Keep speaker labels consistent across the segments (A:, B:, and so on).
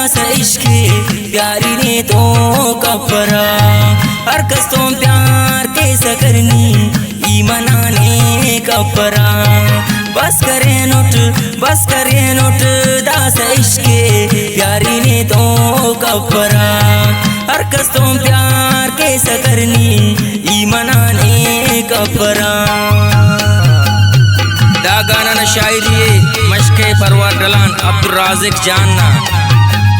A: दास इश्क प्यारी ने तो कपरा हर कस्तों प्यार के सकरनी ईमाने कपरा बस करे नोट दास इश्क प्यारी ने तो कपरा हर कस्तों प्यार के सकरनी ईमाने कपरा। दा गाना न शायरी मशके परवार डलान अब्दुल राज़िक जानना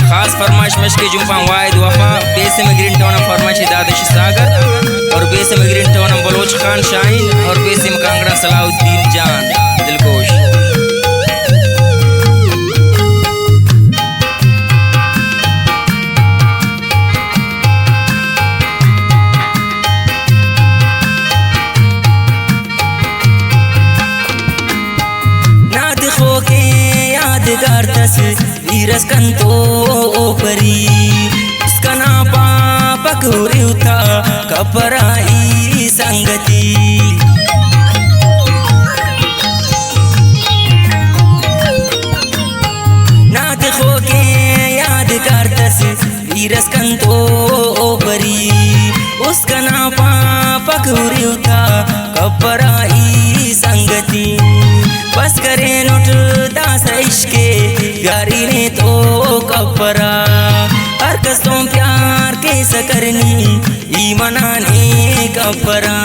A: खास फरमाइश मशके जुम्पा वाहिद वफा बेसे में ग्रीन टोनम फरमाइश दादिश सागर और बेसे में ग्रीन टोनम बलोच खान शाहीन और बेसे में कांगड़ा सलाहुद्दीन जान दिलकोश। यादगार तस्वीरस कंतो ओपरी उसका ना पापक उता कपराई संगति ना देखो के यादगार तस्वीरस कंतो ओपरी उसका ना पापक उता कपराई संगति बस करे नोट दास इश्क प्यारी ने तो कपरा हर कस्तों प्यार के सकरनी ईमाने कपरा।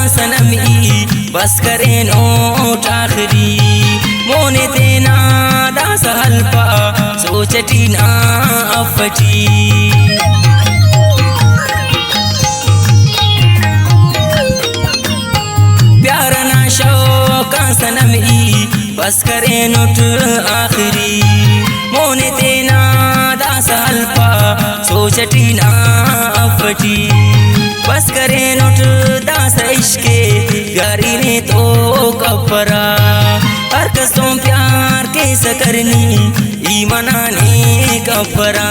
A: सनमी बस करे नोट आखरी मोने देना दास हल्पा सोचटी ना अफटी प्यारा ना शौका सनमी बस करे नोट आखरी मोने देना दास हल्पा सोचटी ना अफटी बस करे नोट दास इश्क प्यारी ने तो कपरा हर कस्तों प्यार के सकरनी ईमाने कपरा।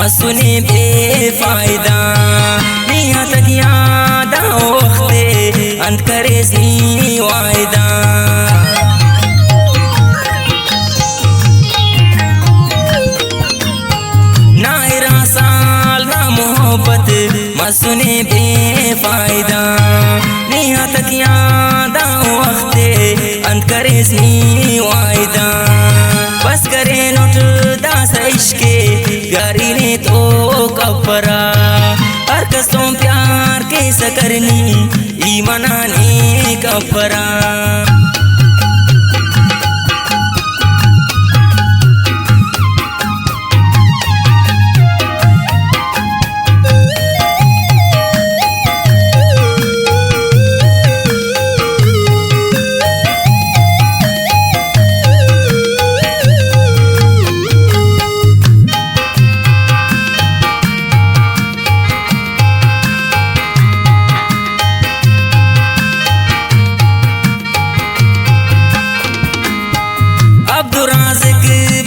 A: सुने बेफायदा निहा तक यादा वक्ते अंत करे सी वायदा नायरा साल ना मोहब्बत मसुने बेफायदा निहा तक यादा वक्ते अंत करे सी वायदा बस करे नोट दास इश्क प्यारी ने तो कपरा हर कस्तों प्यार के सकरनी ईमाने कपरा।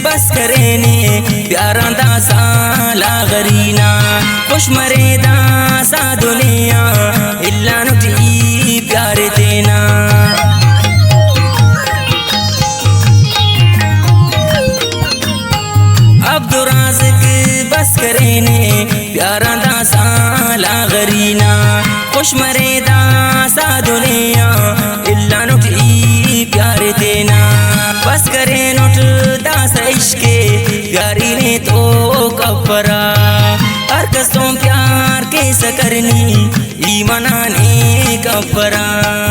A: बस करे ने प्यारा दासा लागरीना खुश मरे दासा दुनिया इल्ला नुटी प्यार देना अब्दुल राज़िक बस करे ने प्यारा दासा लागरीना खुश मरे दासा दुनिया इल्ला नुटी प्यारे तेना बस करे नुट दास इश्के प्यारी ने तो कपरा हर कसों प्यार के सकरनी ईमाना ने कपरा।